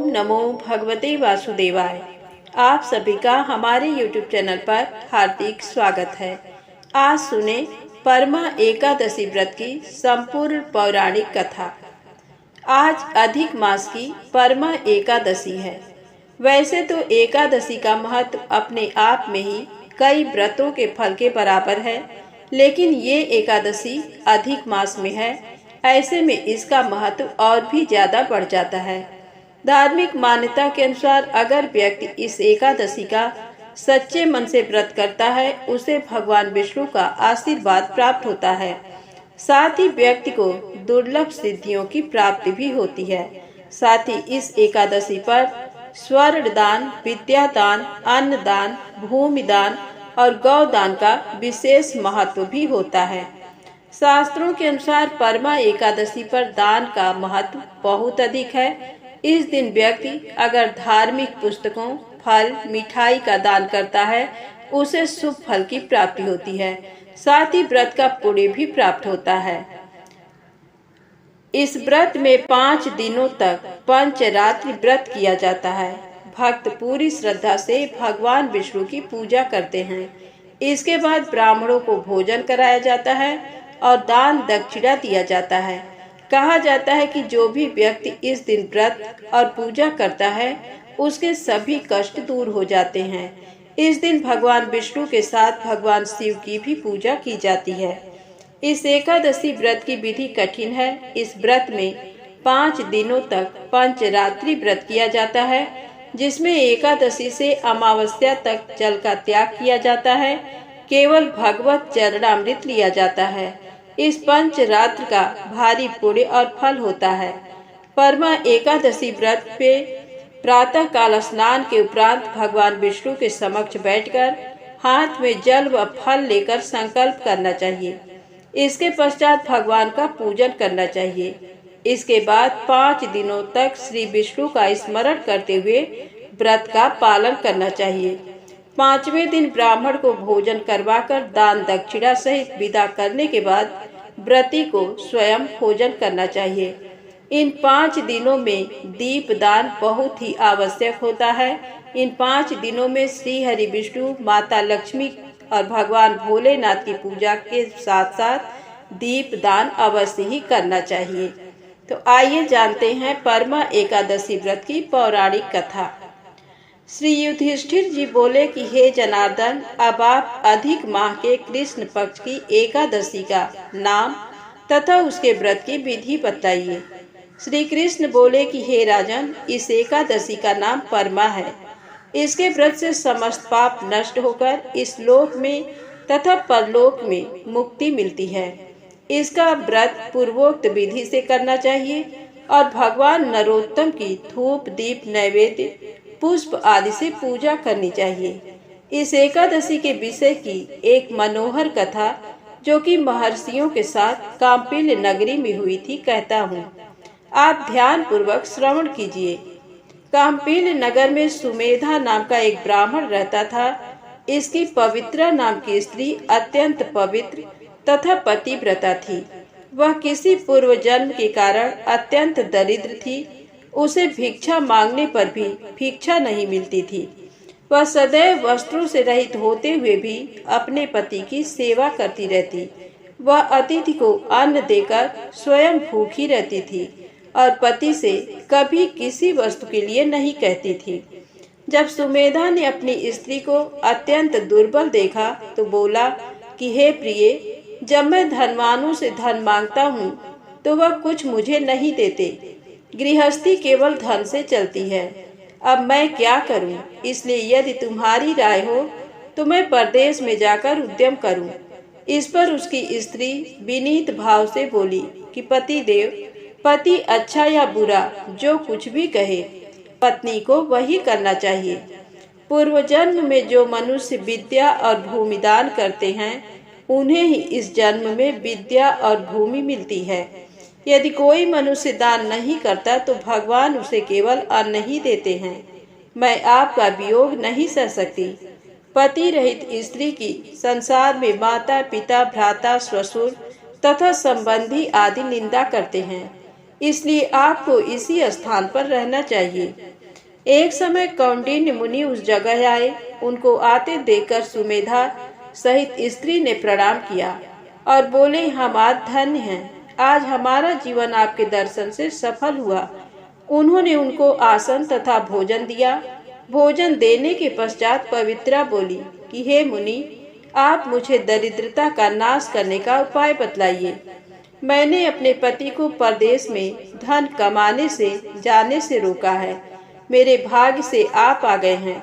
ओम नमो भगवते वासुदेवाय। आप सभी का हमारे YouTube चैनल पर हार्दिक स्वागत है। आज सुने परमा एकादशी व्रत की संपूर्ण पौराणिक कथा। आज अधिक मास की परमा एकादशी है। वैसे तो एकादशी का महत्व अपने आप में ही कई व्रतों के फल के बराबर है, लेकिन ये एकादशी अधिक मास में है, ऐसे में इसका महत्व और भी ज्यादा बढ़ जाता है। धार्मिक मान्यता के अनुसार अगर व्यक्ति इस एकादशी का सच्चे मन से व्रत करता है, उसे भगवान विष्णु का आशीर्वाद प्राप्त होता है। साथ ही व्यक्ति को दुर्लभ सिद्धियों की प्राप्ति भी होती है। साथ ही इस एकादशी पर स्वर्ण दान, विद्या दान, अन्न दान, भूमि दान और गौ दान का विशेष महत्व भी होता है। शास्त्रों के अनुसार परमा एकादशी पर दान का महत्व बहुत अधिक है। इस दिन व्यक्ति अगर धार्मिक पुस्तकों, फल, मिठाई का दान करता है, उसे शुभ फल की प्राप्ति होती है। साथ ही व्रत का पुण्य भी प्राप्त होता है। इस व्रत में 5 दिनों तक पंचरात्रि व्रत किया जाता है। भक्त पूरी श्रद्धा से भगवान विष्णु की पूजा करते हैं। इसके बाद ब्राह्मणों को भोजन कराया जाता है और दान दक्षिणा दिया जाता है। कहा जाता है कि जो भी व्यक्ति इस दिन व्रत और पूजा करता है, उसके सभी कष्ट दूर हो जाते हैं। इस दिन भगवान विष्णु के साथ भगवान शिव की भी पूजा की जाती है। इस एकादशी व्रत की विधि कठिन है। इस व्रत में 5 दिनों तक पंचरात्रि व्रत किया जाता है, जिसमें एकादशी से अमावस्या तक जल का त्याग किया जाता है। केवल भगवत चरणामृत लिया जाता है। इस पंचरात्र का भारी पुण्य और फल होता है। परमा एकादशी व्रत पे प्रातः काल स्नान के उपरांत भगवान विष्णु के समक्ष बैठकर हाथ में जल व फल लेकर संकल्प करना चाहिए। इसके पश्चात भगवान का पूजन करना चाहिए। इसके बाद 5 दिनों तक श्री विष्णु का स्मरण करते हुए व्रत का पालन करना चाहिए। 5वें दिन ब्राह्मण को भोजन करवाकर दान दक्षिणा सहित विदा करने के बाद व्रती को स्वयं भोजन करना चाहिए। इन 5 दिनों में दीप दान बहुत ही आवश्यक होता है। इन 5 दिनों में श्री हरि विष्णु, माता लक्ष्मी और भगवान भोलेनाथ की पूजा के साथ साथ दीप दान अवश्य ही करना चाहिए। तो आइए जानते हैं परमा एकादशी व्रत की पौराणिक कथा। श्री युधिष्ठिर जी बोले कि हे जनार्दन, अब आप अधिक माह के कृष्ण पक्ष की एकादशी का नाम तथा उसके व्रत की विधि बताइए। श्री कृष्ण बोले कि हे राजन, इस एकादशी का नाम परमा है। इसके व्रत से समस्त पाप नष्ट होकर इस लोक में तथा परलोक में मुक्ति मिलती है। इसका व्रत पूर्वोक्त विधि से करना चाहिए और भगवान नरोत्तम की धूप, दीप, नैवेद्य, पुष्प आदि से पूजा करनी चाहिए। इस एकादशी के विषय की एक मनोहर कथा जो कि महर्षियों के साथ काम्पिल्य नगरी में हुई थी, कहता हूँ। आप ध्यान पूर्वक श्रवण कीजिए। काम्पिल्य नगर में सुमेधा नाम का एक ब्राह्मण रहता था। इसकी पवित्रा नाम की स्त्री अत्यंत पवित्र तथा पतिव्रता थी। वह किसी पूर्व जन्म के कारण अत्यंत दरिद्र थी। उसे भिक्षा मांगने पर भी भिक्षा नहीं मिलती थी। वह सदैव वस्त्रों से रहित होते हुए भी अपने पति की सेवा करती रहती। वह अतिथि को अन्न देकर स्वयं भूखी रहती थी और पति से कभी किसी वस्तु के लिए नहीं कहती थी। जब सुमेधा ने अपनी स्त्री को अत्यंत दुर्बल देखा तो बोला कि हे प्रिय, जब मैं धनवानों से धन मांगता हूँ तो वह कुछ मुझे नहीं देते। गृहस्थी केवल धन से चलती है। अब मैं क्या करूं? इसलिए यदि तुम्हारी राय हो तो मैं परदेश में जाकर उद्यम करूं। इस पर उसकी स्त्री विनीत भाव से बोली कि पति देव, पति अच्छा या बुरा जो कुछ भी कहे, पत्नी को वही करना चाहिए। पूर्व जन्म में जो मनुष्य विद्या और भूमि दान करते हैं, उन्हें ही इस जन्म में विद्या और भूमि मिलती है। यदि कोई मनुष्य दान नहीं करता तो भगवान उसे केवल अन्न ही देते हैं। मैं आपका वियोग नहीं सह सकती। पति रहित स्त्री की संसार में माता, पिता, भ्राता, ससुर तथा संबंधी आदि निंदा करते हैं। इसलिए आपको इसी स्थान पर रहना चाहिए। एक समय कौंडिन्य मुनि उस जगह आए। उनको आते देखकर सुमेधा सहित स्त्री ने प्रणाम किया और बोले, हम आज धन्य हैं, आज हमारा जीवन आपके दर्शन से सफल हुआ। उन्होंने उनको आसन तथा भोजन दिया। भोजन देने के पश्चात पवित्रा बोली कि हे मुनि, आप मुझे दरिद्रता का नाश करने का उपाय बतलाइए। मैंने अपने पति को परदेश में धन कमाने से जाने से रोका है। मेरे भाग्य से आप आ गए हैं।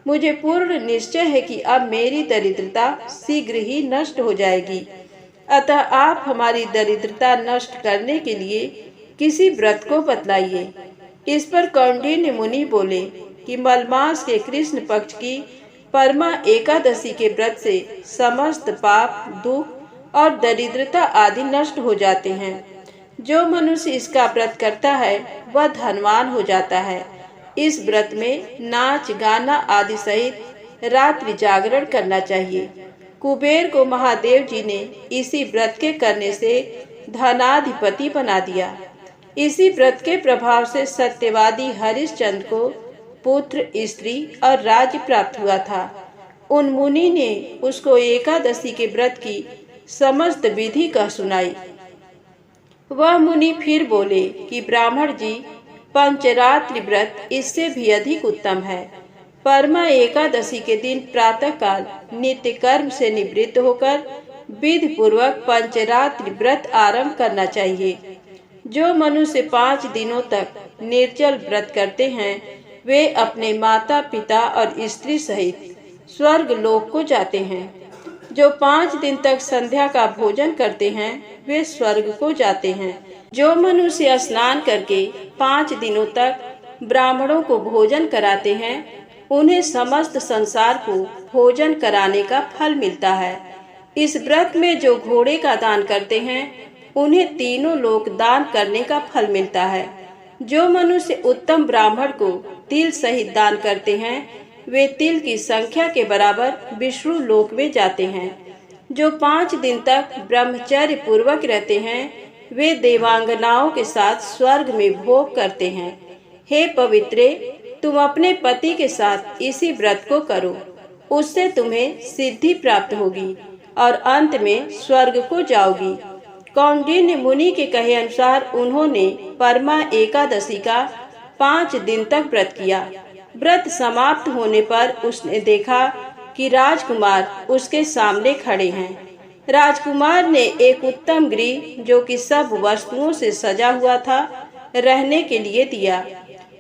मुझे पूर्ण निश्चय है कि अब मेरी दरिद्रता शीघ्र ही नष्ट हो जाएगी। अतः आप हमारी दरिद्रता नष्ट करने के लिए किसी व्रत को बतलाइए। इस पर कौंडिन्य मुनि बोले कि मलमास के कृष्ण पक्ष की परमा एकादशी के व्रत से समस्त पाप, दुख और दरिद्रता आदि नष्ट हो जाते हैं। जो मनुष्य इसका व्रत करता है वह धनवान हो जाता है। इस व्रत में नाच गाना आदि सहित रात्रि जागरण करना चाहिए। कुबेर को महादेव जी ने इसी व्रत के करने से धनाधिपति बना दिया। इसी व्रत के प्रभाव से सत्यवादी हरिश्चंद्र को पुत्र, स्त्री और राज्य प्राप्त हुआ था। उन मुनि ने उसको एकादशी के व्रत की समस्त विधि कह सुनाई। वह मुनि फिर बोले कि ब्राह्मण जी, पंचरात्रि व्रत इससे भी अधिक उत्तम है। परमा एकादशी के दिन प्रातः काल नित्य कर्म से निवृत्त होकर विधि पूर्वक पंचरात्रि व्रत आरंभ करना चाहिए। जो मनुष्य 5 दिनों तक निर्जल व्रत करते हैं वे अपने माता पिता और स्त्री सहित स्वर्ग लोक को जाते हैं। जो 5 दिन तक संध्या का भोजन करते हैं वे स्वर्ग को जाते हैं। जो मनुष्य स्नान करके 5 दिनों तक ब्राह्मणों को भोजन कराते हैं उन्हें समस्त संसार को भोजन कराने का फल मिलता है। इस व्रत में जो घोड़े का दान करते हैं उन्हें तीनों लोक दान करने का फल मिलता है। जो मनुष्य उत्तम ब्राह्मण को तिल सहित दान करते हैं वे तिल की संख्या के बराबर विष्णु लोक में जाते हैं। जो 5 दिन तक ब्रह्मचर्य पूर्वक रहते हैं वे देवांगनाओं के साथ स्वर्ग में भोग करते हैं। हे पवित्रे, तुम अपने पति के साथ इसी व्रत को करो, उससे तुम्हें सिद्धि प्राप्त होगी और अंत में स्वर्ग को जाओगी। कौंडिन्य मुनि के कहे अनुसार उन्होंने परमा एकादशी का 5 दिन तक व्रत किया। व्रत समाप्त होने पर उसने देखा कि राजकुमार उसके सामने खड़े हैं। राजकुमार ने एक उत्तम गृह जो कि सब वस्तुओं से सजा हुआ था रहने के लिए दिया।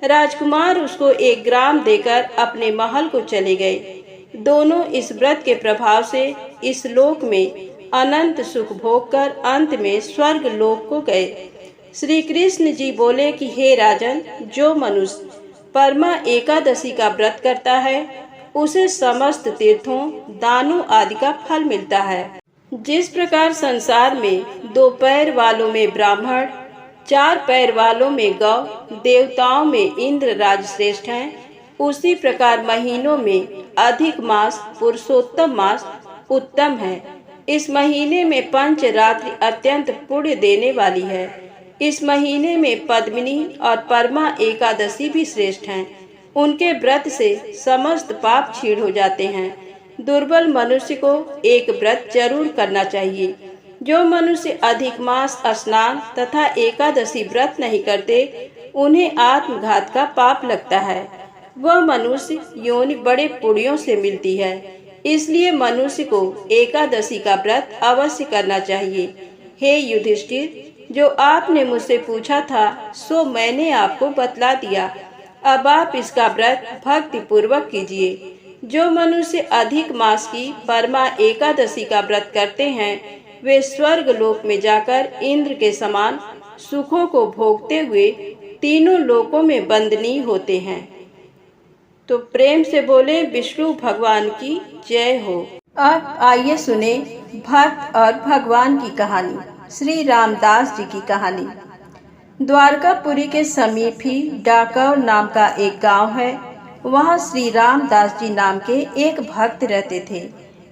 राजकुमार उसको 1 ग्राम देकर अपने महल को चले गए। दोनों इस व्रत के प्रभाव से इस लोक में अनंत सुख भोग कर अंत में स्वर्ग लोक को गए। श्री कृष्ण जी बोले कि हे राजन, जो मनुष्य परमा एकादशी का व्रत करता है उसे समस्त तीर्थों, दानों आदि का फल मिलता है। जिस प्रकार संसार में 2 पैर वालों में ब्राह्मण, 4 पैर वालों में गौ, देवताओं में इंद्र राज श्रेष्ठ हैं, उसी प्रकार महीनों में अधिक मास पुरुषोत्तम मास उत्तम है। इस महीने में 5 रात्रि अत्यंत पुण्य देने वाली है। इस महीने में पद्मिनी और परमा एकादशी भी श्रेष्ठ हैं। उनके व्रत से समस्त पाप क्षीण हो जाते हैं। दुर्बल मनुष्य को एक व्रत जरूर करना चाहिए। जो मनुष्य अधिक मास स्नान तथा एकादशी व्रत नहीं करते उन्हें आत्मघात का पाप लगता है। वह मनुष्य योनि बड़े पुण्यों से मिलती है। इसलिए मनुष्य को एकादशी का व्रत अवश्य करना चाहिए। हे युधिष्ठिर, जो आपने मुझसे पूछा था सो मैंने आपको बतला दिया। अब आप इसका व्रत भक्ति पूर्वक कीजिए। जो मनुष्य अधिक मास की परमा एकादशी का व्रत करते हैं वे स्वर्ग लोक में जाकर इंद्र के समान सुखों को भोगते हुए तीनों लोकों में बंदनीय होते हैं। तो प्रेम से बोले विष्णु भगवान की जय हो। अब आइए सुने भक्त और भगवान की कहानी। श्री रामदास जी की कहानी। द्वारकापुरी के समीप ही डाकौर नाम का एक गांव है। वहां श्री रामदास जी नाम के एक भक्त रहते थे।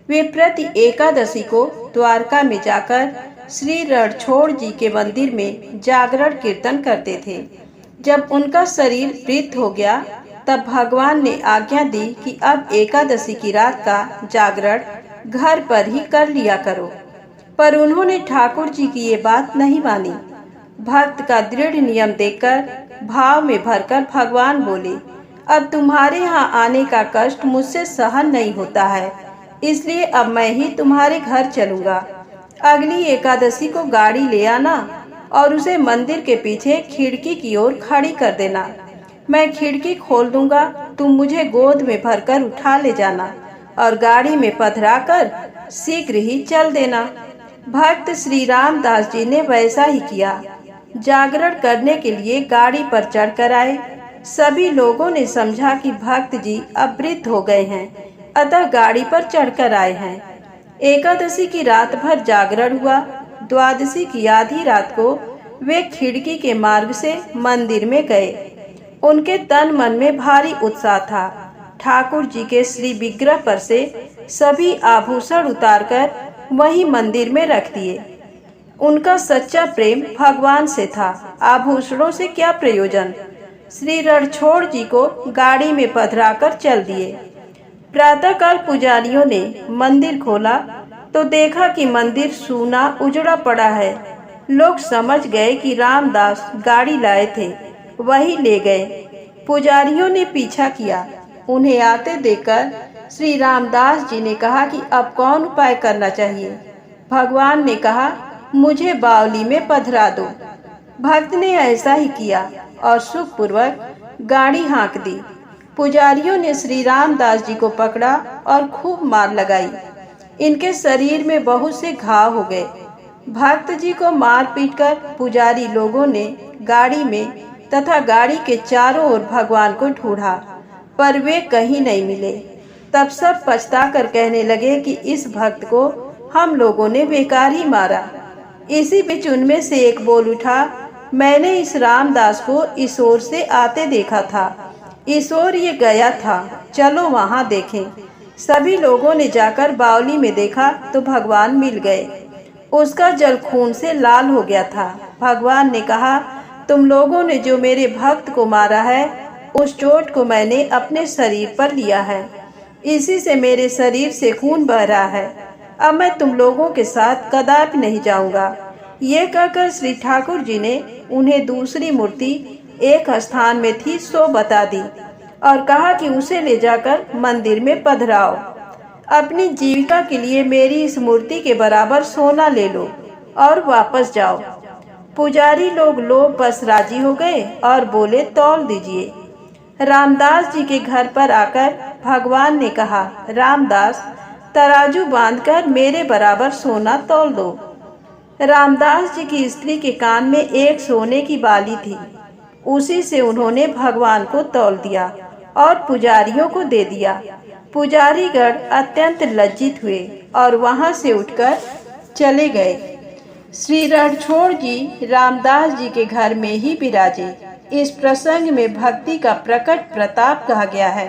वे प्रति एकादशी को द्वारका में जाकर श्री रणछोड़ जी के मंदिर में जागरण कीर्तन करते थे। जब उनका शरीर वृद्ध हो गया तब भगवान ने आज्ञा दी कि अब एकादशी की रात का जागरण घर पर ही कर लिया करो। पर उन्होंने ठाकुर जी की ये बात नहीं मानी। भक्त का दृढ़ नियम देखकर भाव में भरकर भगवान बोले, अब तुम्हारे यहाँ आने का कष्ट मुझसे सहन नहीं होता है, इसलिए अब मैं ही तुम्हारे घर चलूंगा। अगली एकादशी को गाड़ी ले आना और उसे मंदिर के पीछे खिड़की की ओर खड़ी कर देना। मैं खिड़की खोल दूंगा, तुम मुझे गोद में भरकर उठा ले जाना और गाड़ी में पधराकर शीघ्र ही चल देना। भक्त श्री रामदास जी ने वैसा ही किया। जागरण करने के लिए गाड़ी पर चढ़कर आए। सभी लोगों ने समझा कि भक्त जी अब वृद्ध हो गए हैं, अतः गाड़ी पर चढ़कर आए हैं। एकादशी की रात भर जागरण हुआ। द्वादशी की आधी रात को वे खिड़की के मार्ग से मंदिर में गए। उनके तन मन में भारी उत्साह था। ठाकुर जी के श्री विग्रह पर से सभी आभूषण उतारकर वहीं मंदिर में रख दिए। उनका सच्चा प्रेम भगवान से था, आभूषणों से क्या प्रयोजन। श्री रणछोड़ जी को गाड़ी में पधराकर चल दिए। प्रातःकाल पुजारियों ने मंदिर खोला तो देखा कि मंदिर सूना उजड़ा पड़ा है। लोग समझ गए कि रामदास गाड़ी लाए थे, वही ले गए। पुजारियों ने पीछा किया। उन्हें आते देखकर श्री रामदास जी ने कहा कि अब कौन उपाय करना चाहिए। भगवान ने कहा, मुझे बावली में पधरा दो। भक्त ने ऐसा ही किया और सुखपूर्वक गाड़ी हाँक दी। पुजारियों ने श्री रामदास जी को पकड़ा और खूब मार लगाई। इनके शरीर में बहुत से घाव हो गए। भक्त जी को मार पीट कर पुजारी लोगों ने गाड़ी में तथा गाड़ी के चारों ओर भगवान को ढूंढा, पर वे कहीं नहीं मिले। तब सब पछताकर कहने लगे कि इस भक्त को हम लोगों ने बेकार ही मारा। इसी बीच उनमें से एक बोल उठा, मैंने इस रामदास को इस ओर से आते देखा था, इस ओर ये गया था, चलो वहाँ देखें। सभी लोगों ने जाकर बावली में देखा तो भगवान मिल गए। उसका जल खून से लाल हो गया था। भगवान ने कहा, तुम लोगों ने जो मेरे भक्त को मारा है, उस चोट को मैंने अपने शरीर पर लिया है। इसी से मेरे शरीर से खून बह रहा है। अब मैं तुम लोगों के साथ कदापि नहीं जाऊंगा। ये कहकर श्री ठाकुर जी ने उन्हें दूसरी मूर्ति एक स्थान में थी सो बता दी और कहा कि उसे ले जाकर मंदिर में पधराओ। अपनी जीविका के लिए मेरी इस मूर्ति के बराबर सोना ले लो और वापस जाओ। पुजारी लोग बस राजी हो गए और बोले, तौल दीजिए। रामदास जी के घर पर आकर भगवान ने कहा, रामदास, तराजू बांधकर मेरे बराबर सोना तौल दो। रामदास जी की स्त्री के कान में एक सोने की बाली थी। उसी से उन्होंने भगवान को तौल दिया और पुजारियों को दे दिया। पुजारीगण अत्यंत लज्जित हुए और वहां से उठकर चले गए। श्री रणछोड़ जी रामदास जी के घर में ही विराजे। इस प्रसंग में भक्ति का प्रकट प्रताप कहा गया है।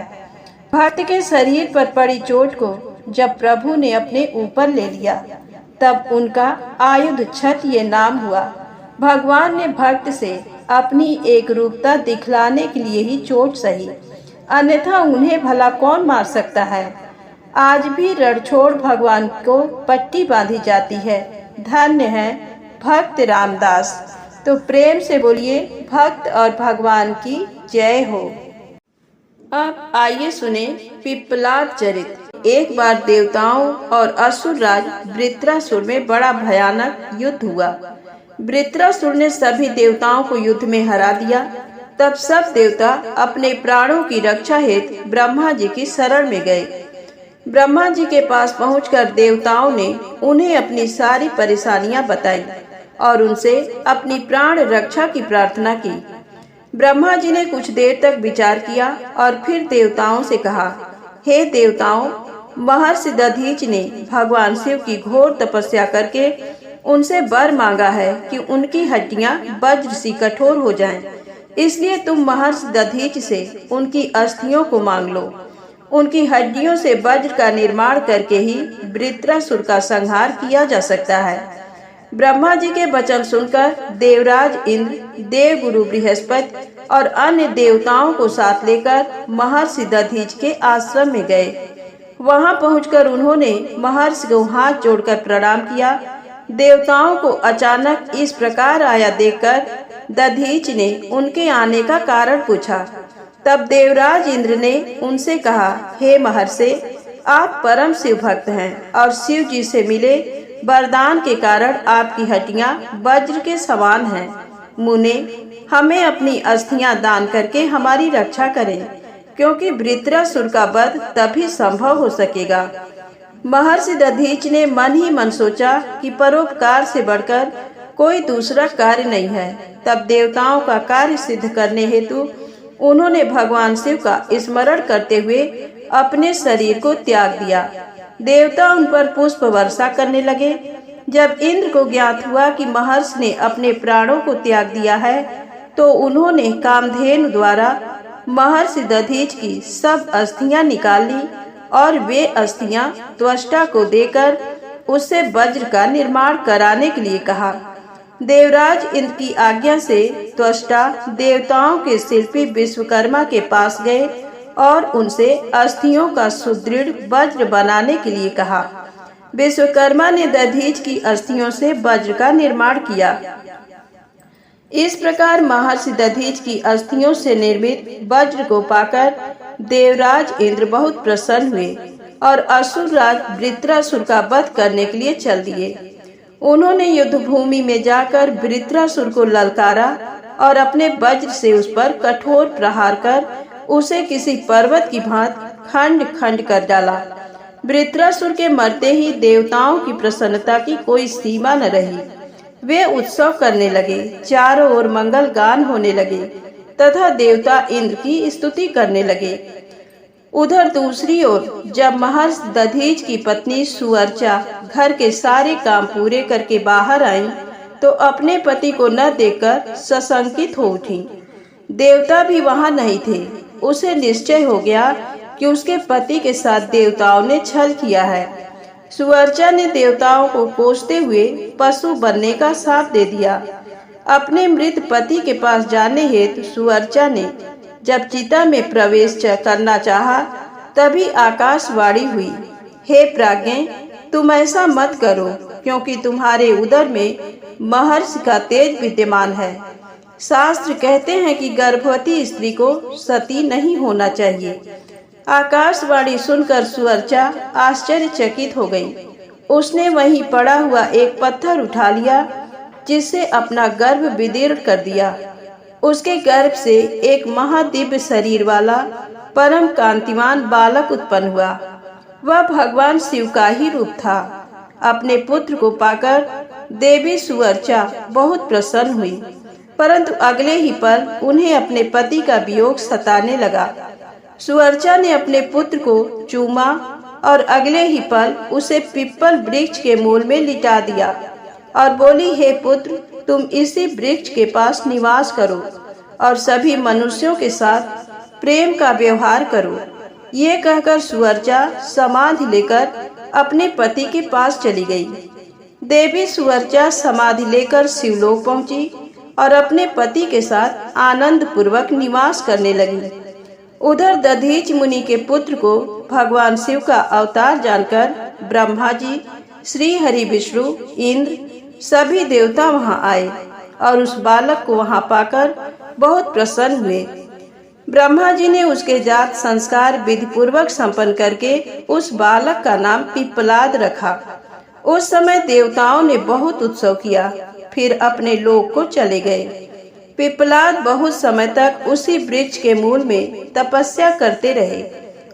भक्त के शरीर पर पड़ी चोट को जब प्रभु ने अपने ऊपर ले लिया, तब उनका आयुध छत ये नाम हुआ। भगवान ने भक्त से अपनी एक रूपता दिखलाने के लिए ही चोट सही, अन्यथा उन्हें भला कौन मार सकता है। आज भी रणछोड़ भगवान को पट्टी बांधी जाती है। धन्य है भक्त रामदास। तो प्रेम से बोलिए, भक्त और भगवान की जय हो। अब आइए सुने पिप्पलाद चरित्र। एक बार देवताओं और असुर राज वृत्रासुर में बड़ा भयानक युद्ध हुआ। वृत्रासुर ने सभी देवताओं को युद्ध में हरा दिया। तब सब देवता अपने प्राणों की रक्षा हेतु ब्रह्मा जी की शरण में गए। ब्रह्मा जी के पास पहुंचकर देवताओं ने उन्हें अपनी सारी परेशानियां बताई और उनसे अपनी प्राण रक्षा की प्रार्थना की। ब्रह्मा जी ने कुछ देर तक विचार किया और फिर देवताओं से कहा, हे देवताओं, महर्षि दधीच ने भगवान शिव की घोर तपस्या करके उनसे वर मांगा है कि उनकी हड्डियां वज्र सी कठोर हो जाएं। इसलिए तुम महर्षि दधीच से उनकी अस्थियों को मांग लो। उनकी हड्डियों से वज्र का निर्माण करके ही वृत्रासुर का संहार किया जा सकता है। ब्रह्मा जी के वचन सुनकर देवराज इंद्र, देवगुरु बृहस्पति और अन्य देवताओं को साथ लेकर महर्षि दधीच के आश्रम में गए। वहां पहुंचकर उन्होंने महर्षि को हाथ जोड़कर प्रणाम किया। देवताओं को अचानक इस प्रकार आया देखकर दधीच ने उनके आने का कारण पूछा। तब देवराज इंद्र ने उनसे कहा, हे महर्षि, आप परम शिव भक्त हैं और शिव जी से मिले वरदान के कारण आपकी हड्डियां वज्र के समान हैं। मुने, हमें अपनी अस्थियां दान करके हमारी रक्षा करें, क्योंकि वृत्रासुर का वध तभी संभव हो सकेगा। महर्षि दधीच ने मन ही मन सोचा कि परोपकार से बढ़कर कोई दूसरा कार्य नहीं है। तब देवताओं का कार्य सिद्ध करने हेतु उन्होंने भगवान शिव का स्मरण करते हुए अपने शरीर को त्याग दिया। देवता उन पर पुष्प वर्षा करने लगे। जब इंद्र को ज्ञात हुआ कि महर्षि ने अपने प्राणों को त्याग दिया है, तो उन्होंने कामधेनु द्वारा महर्षि दधीच की सब अस्थियां निकाल ली और वे अस्थियां त्वष्टा को देकर उससे वज्र का निर्माण कराने के लिए कहा। देवराज इंद्र की आज्ञा से त्वष्टा देवताओं के शिल्पी विश्वकर्मा के पास गए और उनसे अस्थियों का सुदृढ़ वज्र बनाने के लिए कहा। विश्वकर्मा ने दधीच की अस्थियों से वज्र का निर्माण किया। इस प्रकार महर्षि दधीच की अस्थियों से निर्मित वज्र को पाकर देवराज इंद्र बहुत प्रसन्न हुए और असुर राज वृत्रासुर का वध करने के लिए चल दिए। उन्होंने युद्ध भूमि में जाकर वृत्रासुर को ललकारा और अपने वज्र से उस पर कठोर प्रहार कर उसे किसी पर्वत की भांति खंड खंड कर डाला। वृत्रासुर के मरते ही देवताओं की प्रसन्नता की कोई सीमा न रही। वे उत्सव करने लगे, चारों ओर मंगल गान होने लगे तथा देवता इंद्र की स्तुति करने लगे। उधर दूसरी ओर जब महर्षि दधीच की पत्नी सुअर्चा घर के सारे काम पूरे करके बाहर आई, तो अपने पति को न देखकर सशंकित हो उठी। देवता भी वहां नहीं थे। उसे निश्चय हो गया कि उसके पति के साथ देवताओं ने छल किया है। सुअर्चा ने देवताओं को कोसते हुए पशु बनने का शाप दे दिया। अपने मृत पति के पास जाने हेतु सुअर्चा ने जब चिता में प्रवेश करना चाहा, तभी आकाशवाणी हुई, हे प्राज्ञ, तुम ऐसा मत करो, क्योंकि तुम्हारे उदर में महर्षि का तेज विद्यमान है। शास्त्र कहते हैं कि गर्भवती स्त्री को सती नहीं होना चाहिए। आकाशवाणी सुनकर सुअर्चा आश्चर्यचकित हो गई। उसने वहीं पड़ा हुआ एक पत्थर उठा लिया, जिससे अपना गर्भ विदीर्ण कर दिया। उसके गर्भ से एक महादिव्य शरीर वाला परम कांतिमान बालक उत्पन्न हुआ। वह भगवान शिव का ही रूप था। अपने पुत्र को पाकर देवी सुअर्चा बहुत प्रसन्न हुई, परंतु अगले ही पल उन्हें अपने पति का वियोग सताने लगा। सुअर्चा ने अपने पुत्र को चूमा और अगले ही पल उसे पिप्पल वृक्ष के मूल में लिटा दिया और बोली, हे पुत्र, तुम इसी वृक्ष के पास निवास करो और सभी मनुष्यों के साथ प्रेम का व्यवहार करो। ये कहकर सुअर्चा समाधि लेकर अपने पति के पास चली गई। देवी सुअर्चा समाधि लेकर शिवलोक पहुंची और अपने पति के साथ आनंद पूर्वक निवास करने लगी। उधर दधीच मुनि के पुत्र को भगवान शिव का अवतार जानकर ब्रह्मा जी, श्री हरि, विष्णु, इंद्र सभी देवता वहां आए और उस बालक को वहां पाकर बहुत प्रसन्न हुए। ब्रह्मा जी ने उसके जात संस्कार विधि पूर्वक संपन्न करके उस बालक का नाम पिप्पलाद रखा। उस समय देवताओं ने बहुत उत्सव किया, फिर अपने लोक को चले गए। पिप्पलाद बहुत समय तक उसी वृक्ष के मूल में तपस्या करते रहे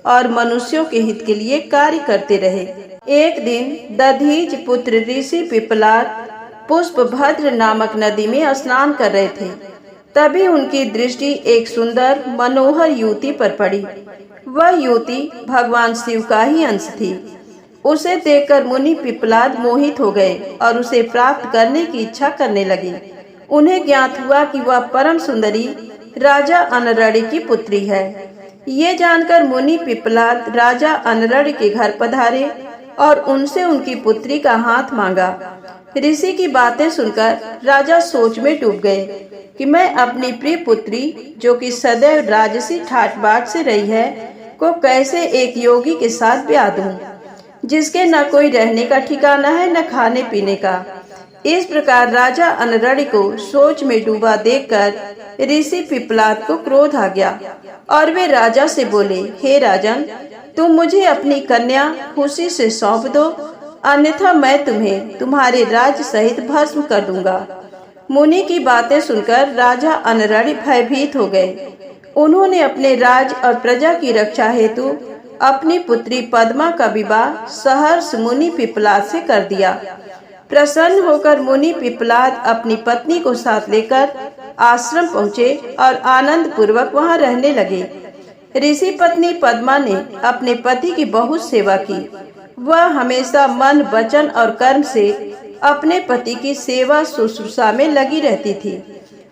और मनुष्यों के हित के लिए कार्य करते रहे। एक दिन दधीच पुत्र ऋषि पिप्पलाद पुष्पभद्र नामक नदी में स्नान कर रहे थे। तभी उनकी दृष्टि एक सुंदर मनोहर युवती पर पड़ी। वह युवती भगवान शिव का ही अंश थी। उसे देखकर मुनि पिप्पलाद मोहित हो गए और उसे प्राप्त करने की इच्छा करने लगे। उन्हें ज्ञात हुआ कि वह परम सुंदरी राजा अनरड़ी की पुत्री है। ये जानकर मुनि पिप्पलाद राजा अनरड़ी के घर पधारे और उनसे उनकी पुत्री का हाथ मांगा। ऋषि की बातें सुनकर राजा सोच में डूब गए कि मैं अपनी प्रिय पुत्री, जो कि सदैव राजसी ठाट बाट से रही है, को कैसे एक योगी के साथ ब्याह दूं, जिसके न कोई रहने का ठिकाना है न खाने पीने का। इस प्रकार राजा अनरड़ी को सोच में डूबा देखकर ऋषि पिपलाद को क्रोध आ गया और वे राजा से बोले, हे राजन, तुम मुझे अपनी कन्या खुशी से सौंप दो, अन्यथा मैं तुम्हें तुम्हारे राज्य सहित भस्म कर दूंगा। मुनि की बातें सुनकर राजा अनरड़ी भयभीत हो गए। उन्होंने अपने राज और प्रजा की रक्षा हेतु अपनी पुत्री पद्मा का विवाह सहर्ष मुनि पिपलाद से कर दिया। प्रसन्न होकर मुनि पिपलाद अपनी पत्नी को साथ लेकर आश्रम पहुँचे और आनंद पूर्वक वहाँ रहने लगे। ऋषि पत्नी पद्मा ने अपने पति की बहुत सेवा की। वह हमेशा मन, वचन और कर्म से अपने पति की सेवा शुश्रूषा में लगी रहती थी।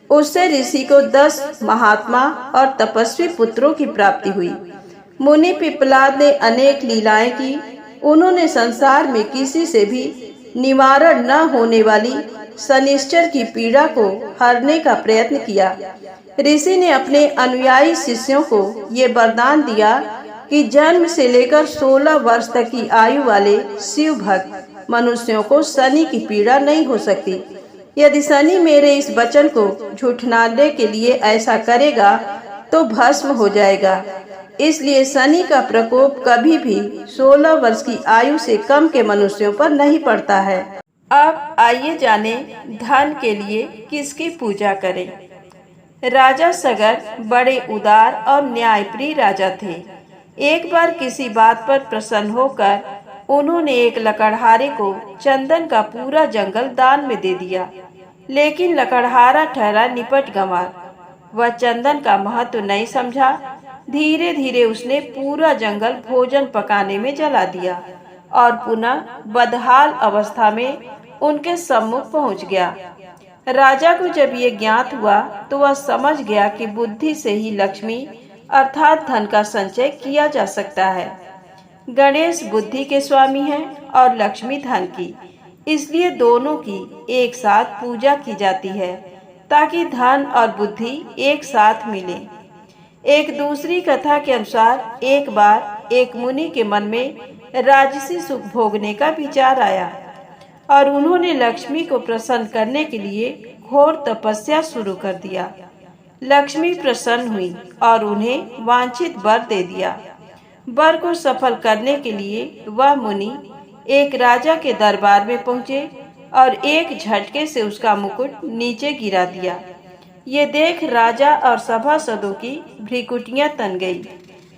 उससे ऋषि को 10 महात्मा और तपस्वी पुत्रों की प्राप्ति हुई। मुनि पिपलाद ने अनेक लीलाएं की। उन्होंने संसार में किसी से भी निवारण न होने वाली शनिश्चर की पीड़ा को हरने का प्रयत्न किया। ऋषि ने अपने अनुयायी शिष्यों को ये वरदान दिया कि जन्म से लेकर 16 वर्ष तक की आयु वाले शिव भक्त मनुष्यों को शनि की पीड़ा नहीं हो सकती। यदि शनि मेरे इस वचन को झूठलाने के लिए ऐसा करेगा तो भस्म हो जाएगा। इसलिए शनि का प्रकोप कभी भी 16 वर्ष की आयु से कम के मनुष्यों पर नहीं पड़ता है। अब आइए जाने धन के लिए किसकी पूजा करें। राजा सगर बड़े उदार और न्यायप्रिय राजा थे। एक बार किसी बात पर प्रसन्न होकर उन्होंने एक लकड़हारे को चंदन का पूरा जंगल दान में दे दिया, लेकिन लकड़हारा ठहरा निपट गंवार। वह चंदन का महत्व नहीं समझा। धीरे धीरे उसने पूरा जंगल भोजन पकाने में जला दिया और पुनः बदहाल अवस्था में उनके सम्मुख पहुंच गया। राजा को जब ये ज्ञात हुआ तो वह समझ गया कि बुद्धि से ही लक्ष्मी अर्थात धन का संचय किया जा सकता है। गणेश बुद्धि के स्वामी हैं और लक्ष्मी धन की, इसलिए दोनों की एक साथ पूजा की जाती है ताकि धन और बुद्धि एक साथ मिले। एक दूसरी कथा के अनुसार एक बार एक मुनि के मन में राजसी सुख भोगने का विचार आया और उन्होंने लक्ष्मी को प्रसन्न करने के लिए घोर तपस्या शुरू कर दिया। लक्ष्मी प्रसन्न हुई और उन्हें वांछित वर दे दिया। वर को सफल करने के लिए वह मुनि एक राजा के दरबार में पहुंचे और एक झटके से उसका मुकुट नीचे गिरा दिया। ये देख राजा और सभासदों की भ्रिकुटियां तन गई,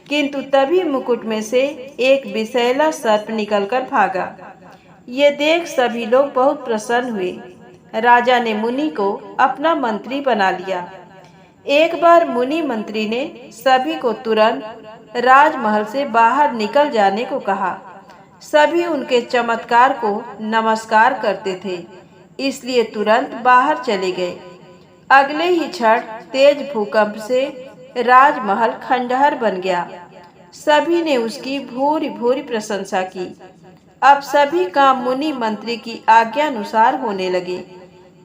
किंतु तभी मुकुट में से एक विषैला सर्प निकलकर भागा। ये देख सभी लोग बहुत प्रसन्न हुए। राजा ने मुनि को अपना मंत्री बना लिया। एक बार मुनि मंत्री ने सभी को तुरंत राजमहल से बाहर निकल जाने को कहा। सभी उनके चमत्कार को नमस्कार करते थे, इसलिए तुरंत बाहर चले गए। अगले ही क्षण तेज भूकंप से राजमहल खंडहर बन गया। सभी ने उसकी भूरी भूरी प्रशंसा की। अब सभी काम मुनि मंत्री की आज्ञा अनुसार होने लगे।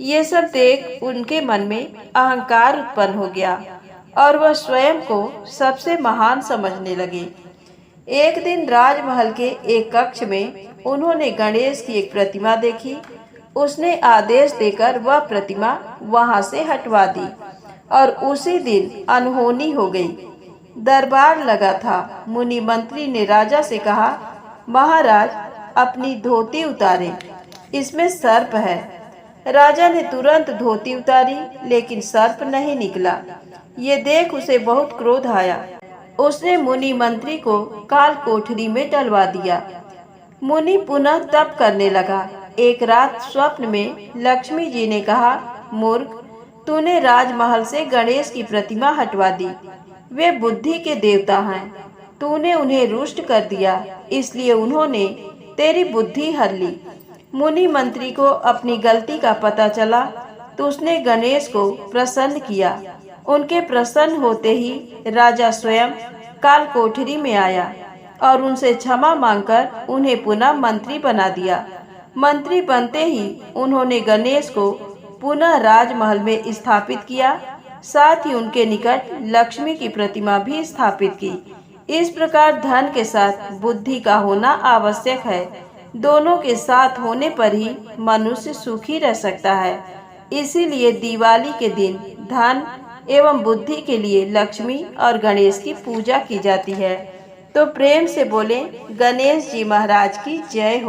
ये सब देख उनके मन में अहंकार उत्पन्न हो गया और वह स्वयं को सबसे महान समझने लगे। एक दिन राजमहल के एक कक्ष में उन्होंने गणेश की एक प्रतिमा देखी। उसने आदेश देकर वह प्रतिमा वहां से हटवा दी और उसी दिन अनहोनी हो गई। दरबार लगा था। मुनि मंत्री ने राजा से कहा, महाराज अपनी धोती उतारें, इसमें सर्प है। राजा ने तुरंत धोती उतारी, लेकिन सर्प नहीं निकला। ये देख उसे बहुत क्रोध आया। उसने मुनि मंत्री को काल कोठरी में डलवा दिया। मुनि पुनः तप करने लगा। एक रात स्वप्न में लक्ष्मी जी ने कहा, मूर्ख, तूने राजमहल से गणेश की प्रतिमा हटवा दी। वे बुद्धि के देवता हैं। तूने उन्हें रुष्ट कर दिया, इसलिए उन्होंने तेरी बुद्धि हर ली। मुनि मंत्री को अपनी गलती का पता चला तो उसने गणेश को प्रसन्न किया। उनके प्रसन्न होते ही राजा स्वयं काल कोठरी में आया और उनसे क्षमा मांगकर उन्हें पुनः मंत्री बना दिया। मंत्री बनते ही उन्होंने गणेश को पुनः राजमहल में स्थापित किया। साथ ही उनके निकट लक्ष्मी की प्रतिमा भी स्थापित की। इस प्रकार धन के साथ बुद्धि का होना आवश्यक है। दोनों के साथ होने पर ही मनुष्य सुखी रह सकता है। इसीलिए दिवाली के दिन धन एवं बुद्धि के लिए लक्ष्मी और गणेश की पूजा की जाती है। तो प्रेम से बोले गणेश जी महाराज की जय हो।